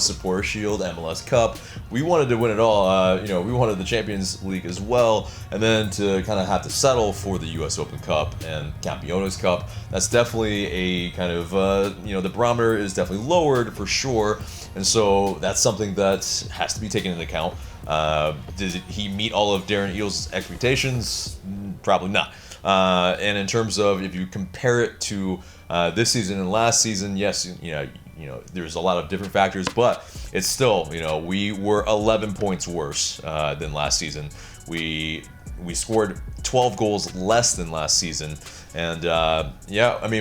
Supporter Shield, MLS Cup. We wanted to win it all. We wanted the Champions League as well, and then to kind of have to settle for the U.S. Open Cup and Campeones Cup. That's definitely a kind of the barometer is definitely lowered for sure. And so that's something that has to be taken into account. Did he meet all of Darren Eales' expectations? Probably not. And in terms of if you compare it to this season and last season, yes, there's a lot of different factors, but it's still, we were 11 points worse than last season. We scored 12 goals less than last season. And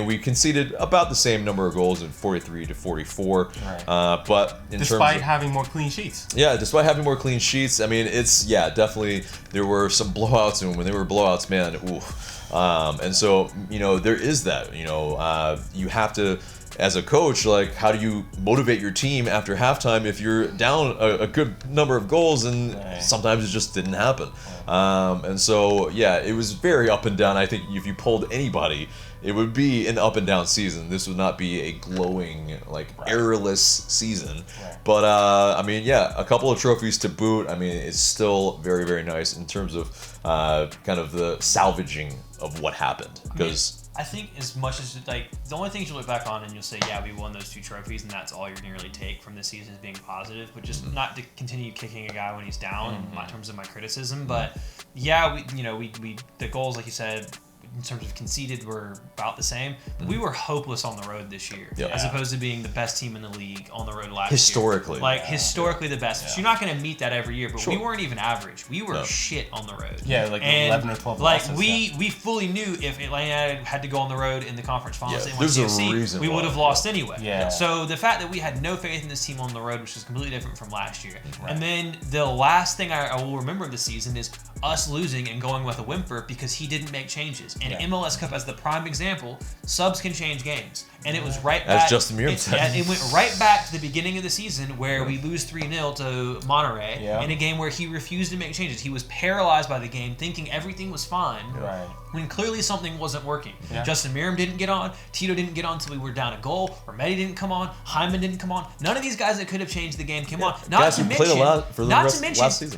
we conceded about the same number of goals in 43 to 44. Right. But despite having more clean sheets. Yeah, despite having more clean sheets, I mean, it's definitely there were some blowouts, and when there were blowouts, man, ooh. And so there is that. You have to, as a coach, how do you motivate your team after halftime if you're down a good number of goals, and sometimes it just didn't happen. And so, it was very up and down. I think if you polled anybody it would be an up and down season. This would not be a glowing, like, errorless season. Right. But, I mean, yeah, a couple of trophies to boot. I mean, it's still very, very nice in terms of kind of the salvaging of what happened. Because I think as much as, like, the only things you look back on and you'll say, yeah, we won those 2 trophies, and that's all you're going to really take from this season as being positive, but just not to continue kicking a guy when he's down in terms of my criticism. But yeah, we the goals, like you said, in terms of conceded, were about the same. But we were hopeless on the road this year, as opposed to being the best team in the league on the road last historically. year. Like, historically the best. Yeah. So you're not going to meet that every year, but we weren't even average. We were shit on the road. Yeah, like and 11 or 12 like losses. We fully knew if Atlanta had to go on the road in the conference finals and win there's a CFC, reason we would have lost anyway. Yeah. So the fact that we had no faith in this team on the road, which is completely different from last year. And then the last thing I will remember of the season is us losing and going with a whimper because he didn't make changes. And MLS Cup, as the prime example, subs can change games. And it was right back. As Justin Muir said. Yeah, it went right back to the beginning of the season where we lose 3-0 to Monterrey in a game where he refused to make changes. He was paralyzed by the game, thinking everything was fine, when clearly something wasn't working. Yeah. Justin Miram didn't get on. Tito didn't get on until we were down a goal. Rometty didn't come on. Hyman didn't come on. None of these guys that could have changed the game came on. Not to mention,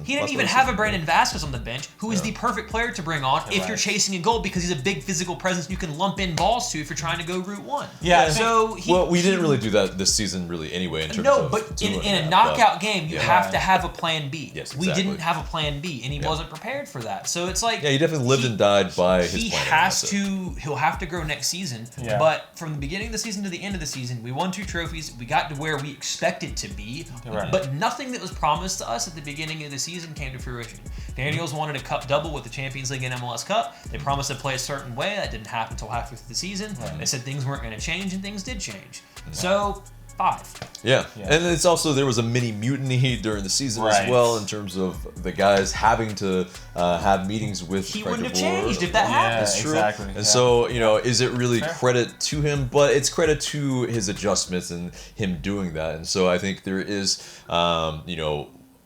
he didn't even have a Brandon Vasquez on the bench, who is the perfect player to bring on if you're chasing a goal, because he's a big physical presence you can lump in balls to if you're trying to go route one. Yeah. So we didn't really do that this season, really, anyway. In terms of but in a knockout game, you have to have a plan B. Yes, We exactly. didn't have a plan B, and he wasn't prepared for that. So it's like he definitely lived and died by his plan. He'll have to grow next season. Yeah. But from the beginning of the season to the end of the season, we won 2 trophies. We got to where we expected to be, but nothing that was promised to us at the beginning of the season came to fruition. Daniels wanted a cup double with the Champions League and MLS Cup. They promised to play a certain way. That didn't happen until halfway through the season. They said things weren't going to change, and things did change. So 5. Yeah, and it's also, there was a mini mutiny during the season as well, in terms of the guys having to have meetings with He Frank wouldn't de have Boer. changed if that happened. That's true. Exactly. And so, is it really credit to him? But it's credit to his adjustments and him doing that. And so I think there is,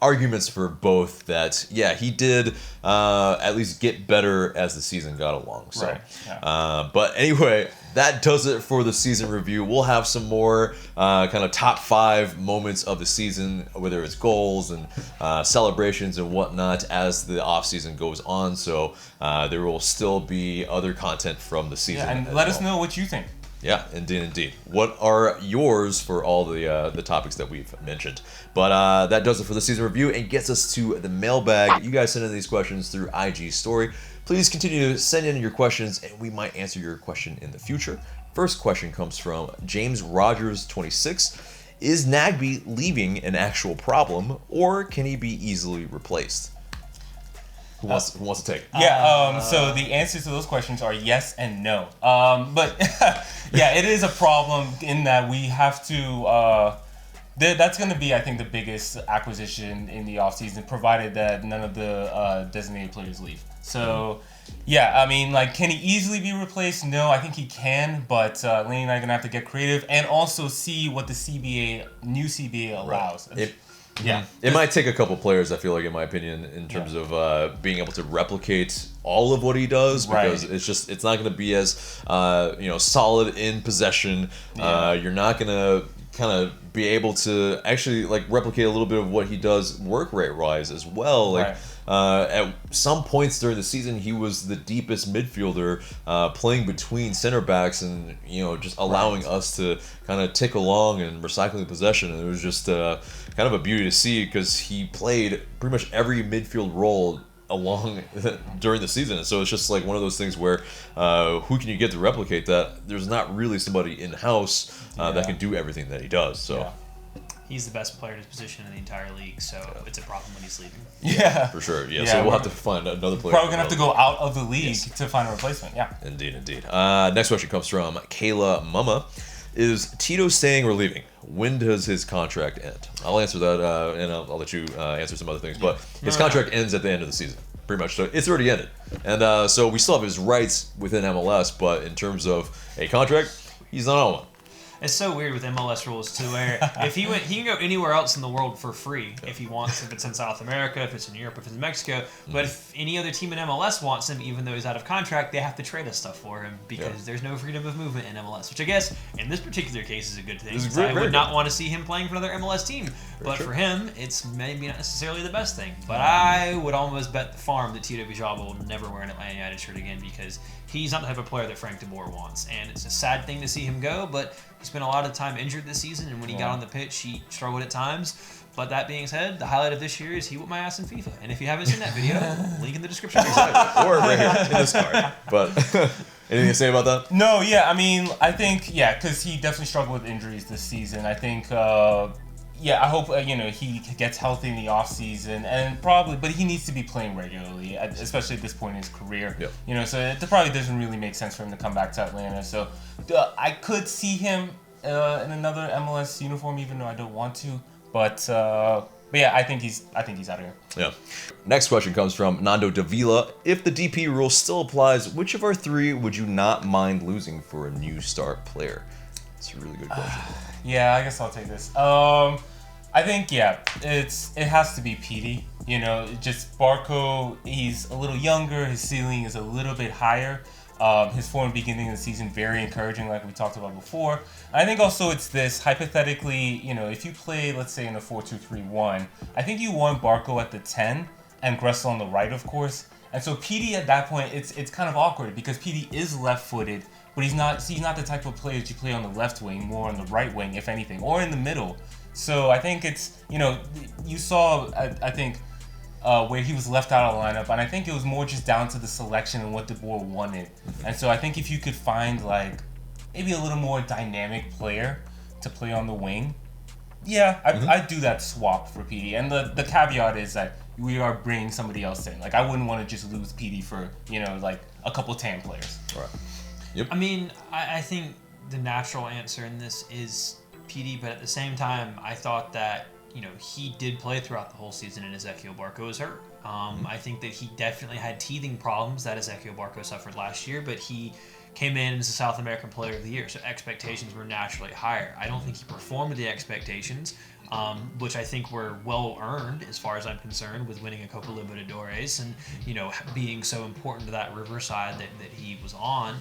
arguments for both that, he did at least get better as the season got along. So, but anyway, that does it for the season review. We'll have some more kind of top 5 moments of the season, whether it's goals and celebrations and whatnot, as the off season goes on. So there will still be other content from the season. Yeah, and let us know what you think. Yeah, indeed. What are yours for all the topics that we've mentioned? But that does it for the season review and gets us to the mailbag. You guys send in these questions through IG story. Please continue to send in your questions, and we might answer your question in the future. First question comes from James Rogers 26. Is Nagbe leaving an actual problem, or can he be easily replaced? Who wants to take it? Yeah, so the answers to those questions are yes and no. But it is a problem in that we have to. That's going to be, I think, the biggest acquisition in the offseason, provided that none of the designated players leave. So, I mean, can he easily be replaced? No, I think he can, but Laney and I are going to have to get creative and also see what the new CBA allows. Right. It might take a couple players, I feel like, in my opinion, in terms of being able to replicate all of what he does, because it's not going to be as solid in possession. You're not going to kind of be able to actually replicate a little bit of what he does work rate wise as well. At some points during the season, he was the deepest midfielder, playing between center backs, and just allowing us to kind of tick along and recycling possession. And it was just kind of a beauty to see, because he played pretty much every midfield role along during the season. And so it's just one of those things where who can you get to replicate that? There's not really somebody in house that can do everything that he does. So. He's the best player in his position in the entire league, so it's a problem when he's leaving. Yeah. For sure. Yeah, so we'll have to find another player. Probably going to have to go out of the league to find a replacement. Yeah. Indeed. Next question comes from Kayla Mama. Is Tito staying or leaving? When does his contract end? I'll answer that, and I'll let you answer some other things. But his contract ends at the end of the season, pretty much. So it's already ended. And so we still have his rights within MLS, but in terms of a contract, he's not on one. It's so weird with MLS rules to where if he can go anywhere else in the world for free if he wants, if it's in South America, if it's in Europe, if it's in Mexico. But if any other team in MLS wants him, even though he's out of contract, they have to trade us stuff for him because there's no freedom of movement in MLS, which I guess in this particular case is a good thing. I would not want to see him playing for another MLS team. But for him, it's maybe not necessarily the best thing. But I would almost bet the farm that Tito will never wear an Atlanta United shirt again because he's not the type of player that Frank de Boer wants. And it's a sad thing to see him go, but he spent a lot of time injured this season, and when he got on the pitch, he struggled at times. But that being said, the highlight of this year is he whooped my ass in FIFA. And if you haven't seen that video, link in the description. Or right here in this card. But anything to say about that? No, yeah, I mean, I think, because he definitely struggled with injuries this season. I think, I hope, he gets healthy in the offseason, and probably, but he needs to be playing regularly, especially at this point in his career. Yep. So it probably doesn't really make sense for him to come back to Atlanta. So I could see him in another MLS uniform, even though I don't want to. But yeah, I think he's out of here. Yeah. Next question comes from Nando Davila. If the DP rule still applies, which of our three would you not mind losing for a new start player? It's a really good question. Yeah, I guess I'll take this. I think it has to be Petey. Just Barco. He's a little younger. His ceiling is a little bit higher. His form beginning of the season very encouraging, like we talked about before. I think also it's this hypothetically. If you play, let's say in a 4-2-3-1, I think you want Barco at the 10 and Gressel on the right, of course. And so Petey at that point, it's kind of awkward because Petey is left-footed. But he's not the type of player that you play on the left wing, more on the right wing, if anything, or in the middle. So I think it's, you saw, I think, where he was left out of the lineup, and I think it was more just down to the selection and what De Boer wanted. And so I think if you could find, maybe a little more dynamic player to play on the wing, I'd do that swap for PD. And the caveat is that we are bringing somebody else in. I wouldn't want to just lose PD for, a couple TAM players. Right. Yep. I mean, I think the natural answer in this is PD, but at the same time, I thought that, he did play throughout the whole season and Ezequiel Barco was hurt. I think that he definitely had teething problems that Ezequiel Barco suffered last year, but he came in as a South American Player of the Year, so expectations were naturally higher. I don't think he performed to the expectations, which I think were well earned as far as I'm concerned, with winning a Copa Libertadores and, being so important to that Riverside that he was on.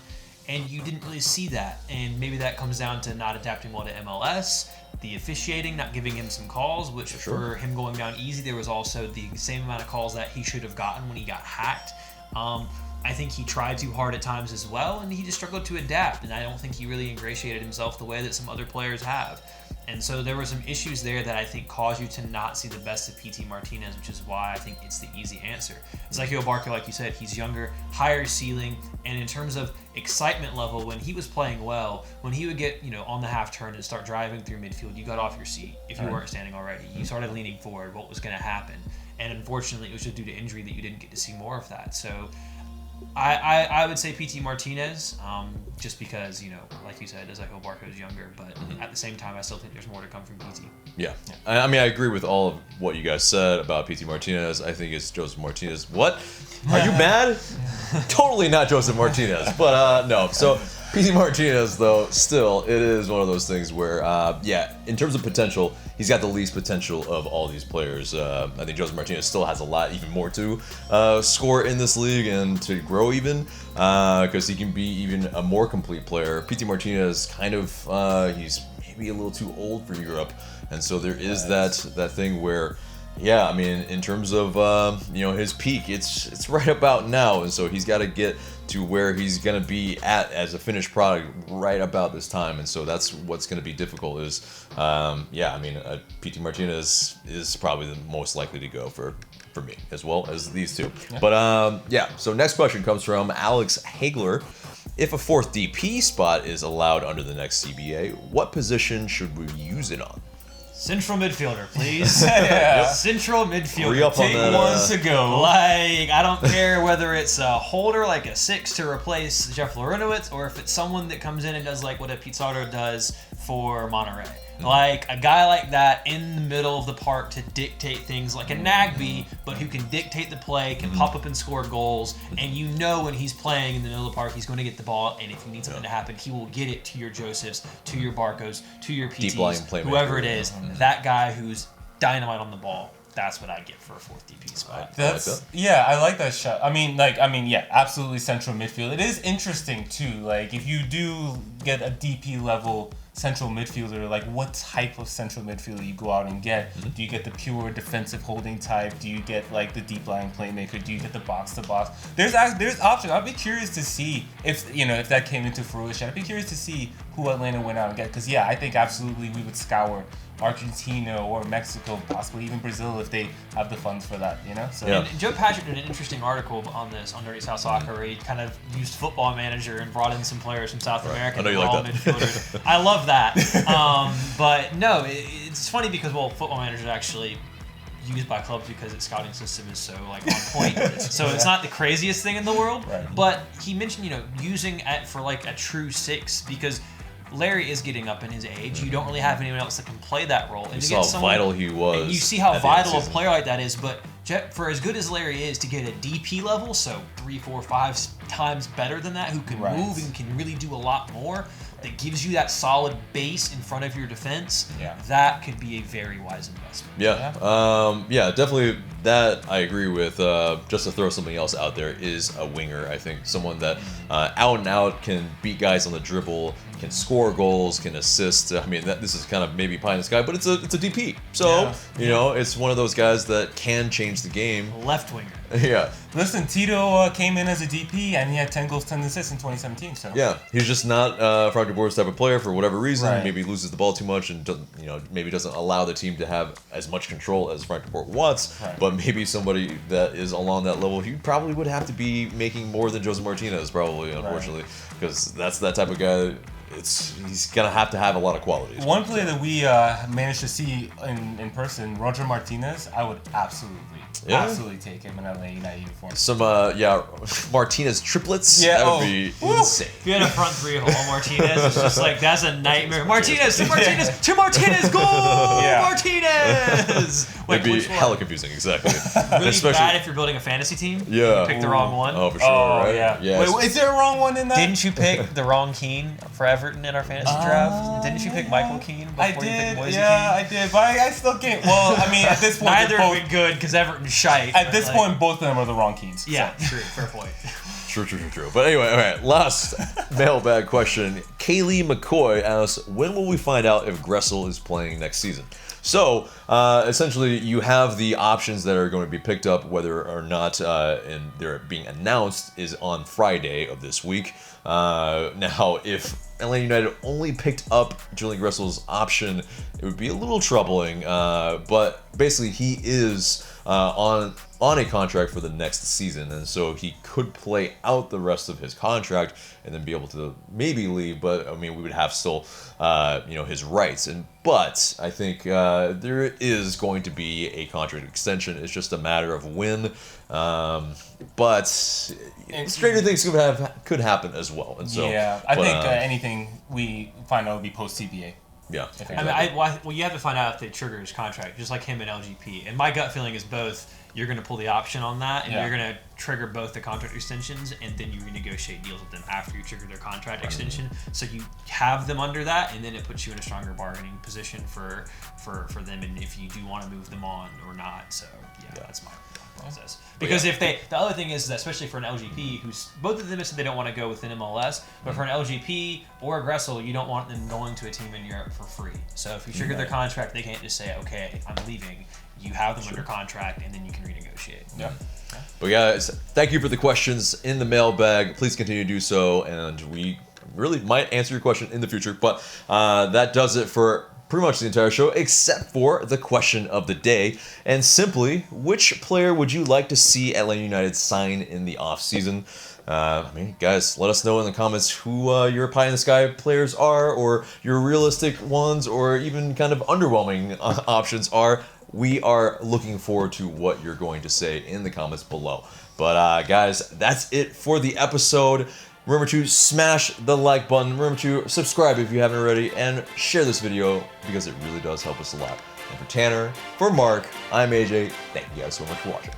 And you didn't really see that. And maybe that comes down to not adapting well to MLS, the officiating, not giving him some calls, which for him going down easy, there was also the same amount of calls that he should have gotten when he got hacked. I think he tried too hard at times as well, and he just struggled to adapt. And I don't think he really ingratiated himself the way that some other players have. And so there were some issues there that I think caused you to not see the best of PT Martinez, which is why I think it's the easy answer. Ezequiel Barco, like you said, he's younger, higher ceiling, and in terms of excitement level, when he was playing well, when he would get, on the half turn and start driving through midfield, you got off your seat if you weren't standing already. You started leaning forward, what was going to happen. And unfortunately, it was just due to injury that you didn't get to see more of that. So I would say PT Martinez, just because, like you said, Ezequiel Barco is younger, but at the same time, I still think there's more to come from PT. Yeah. I mean, I agree with all of what you guys said about PT Martinez. I think it's Joseph Martinez. What? Are you mad? Totally not Joseph Martinez, but no. So PT Martinez, though, still, it is one of those things where, in terms of potential, he's got the least potential of all these players. I think Joseph Martinez still has a lot, even more to score in this league and to grow even, because he can be even a more complete player. PT Martinez kind of, he's maybe a little too old for Europe, and so there is that thing where, I mean, in terms of his peak, it's right about now, and so he's got to get to where he's going to be at as a finished product right about this time, and so that's what's going to be difficult is, I mean, PT Martinez is probably the most likely to go for me, as well as these two. But so next question comes from Alex Hagler. If a fourth DP spot is allowed under the next CBA, what position should we use it on? Central midfielder, please. Central midfielder. Re-up on that, wants to go. I don't care whether it's a holder like a 6 to replace Jeff Larentowicz, or if it's someone that comes in and does like what a Pizarro does for Monterrey. Like a guy like that in the middle of the park to dictate things like a Nagbe, but who can dictate the play, can pop up and score goals, and you know when he's playing in the middle of the park, he's going to get the ball, and if you need something to happen, he will get it to your Josephs, to your Barcos, to your PTs, whoever it is. That guy who's dynamite on the ball. That's what I get for a fourth DP spot. I like that shot. Yeah, absolutely central midfield. It is interesting too. Like if you do get a DP level central midfielder, like what type of central midfielder you go out and get? Do you get the pure defensive holding type? Do you get like the deep lying playmaker? Do you get the box to box? There's options. I'd be curious to see if that came into fruition. I'd be curious to see who Atlanta went out and get, because I think absolutely we would scour Argentina or Mexico, possibly even Brazil if they have the funds for that, So And Joe Patrick did an interesting article on this on Dirty South Soccer where he kind of used Football Manager and brought in some players from South America. I know you like that. Midfielders. I love that. But no, it's funny because Football Manager is actually used by clubs because its scouting system is so on point. So it's not the craziest thing in the world. Right. But he mentioned using it for like a true six because Larry is getting up in his age. You don't really have anyone else that can play that role. And you saw how vital he was. And you see how vital a player like that is. But for as good as Larry is to get a DP level, so 3, 4, 5 times better than that, who can move and can really do a lot more, that gives you that solid base in front of your defense, that could be a very wise investment. Definitely that I agree with. Just to throw something else out there is a winger. I think someone that out and out can beat guys on the dribble, can score goals, can assist. I mean, this is kind of maybe pie in the sky, but it's a DP. So, it's one of those guys that can change the game. Left winger. Yeah. Listen, Tito came in as a DP and he had 10 goals, 10 assists in 2017. So yeah, he's just not Frank de Boer's type of player for whatever reason. Right. Maybe he loses the ball too much and maybe doesn't allow the team to have as much control as Frank de Boer wants. Right. But maybe somebody that is along that level, he probably would have to be making more than Jose Martinez, probably, unfortunately, because that's that type of guy. He's gonna have to have a lot of qualities. One player that we managed to see in person, Roger Martinez, I would absolutely take him in LA United uniform. Some Martinez triplets. Yeah, that would be insane. If you had a front three of all Martinez, it's just like that's a nightmare. Martinez to Martinez, goal! Martinez. Wait, It'd be hella confusing, exactly. Really bad if you're building a fantasy team. Yeah. You pick the wrong one. Oh, for sure. Right? Yeah. Wait, is there a wrong one in that? Didn't you pick the wrong Keane for Everton in our fantasy draft? Didn't you pick Michael Keane before you picked Moise Keane? I did, but I still can't. Well, I mean, at this point, neither have been good because Everton's shite. At this point, both of them are the wrong Keens. Yeah, true. Fair point. True. But anyway, all right, last mailbag question. Kaylee McCoy asks, when will we find out if Gressel is playing next season? So, essentially, you have the options that are going to be picked up, whether or not and they're being announced is on Friday of this week. Now, if Atlanta United only picked up Julian Gressel's option, it would be a little troubling. But basically, he is on a contract for the next season, and so he could play out the rest of his contract and then be able to maybe leave. But I mean, we would have still, his rights. But I think there is going to be a contract extension. It's just a matter of when. But stranger things could happen as well. And so I think anything we find out will be post CBA. Yeah. You have to find out if they trigger his contract, just like him and LGP. And my gut feeling is both. You're going to pull the option on that, and you're going to trigger both the contract extensions, and then you renegotiate deals with them after you trigger their contract extension. So you have them under that, and then it puts you in a stronger bargaining position for them, and if you do want to move them on or not. So that's my process. Because the other thing is that especially for an LGP, who's both of them have said they don't want to go within MLS, but for an LGP or a Gressel, you don't want them going to a team in Europe for free. So if you trigger their contract, they can't just say, okay, I'm leaving. You have them under contract, and then you can renegotiate. Yeah. But guys, thank you for the questions in the mailbag. Please continue to do so, and we really might answer your question in the future. But that does it for pretty much the entire show, except for the question of the day. And simply, which player would you like to see Atlanta United sign in the offseason? Guys, let us know in the comments who your pie-in-the-sky players are, or your realistic ones, or even kind of underwhelming options are. We are looking forward to what you're going to say in the comments below. But guys, that's it for the episode. Remember to smash the like button. Remember to subscribe if you haven't already, and share this video because it really does help us a lot. And for Tanner, for Mark, I'm AJ. Thank you guys so much for watching.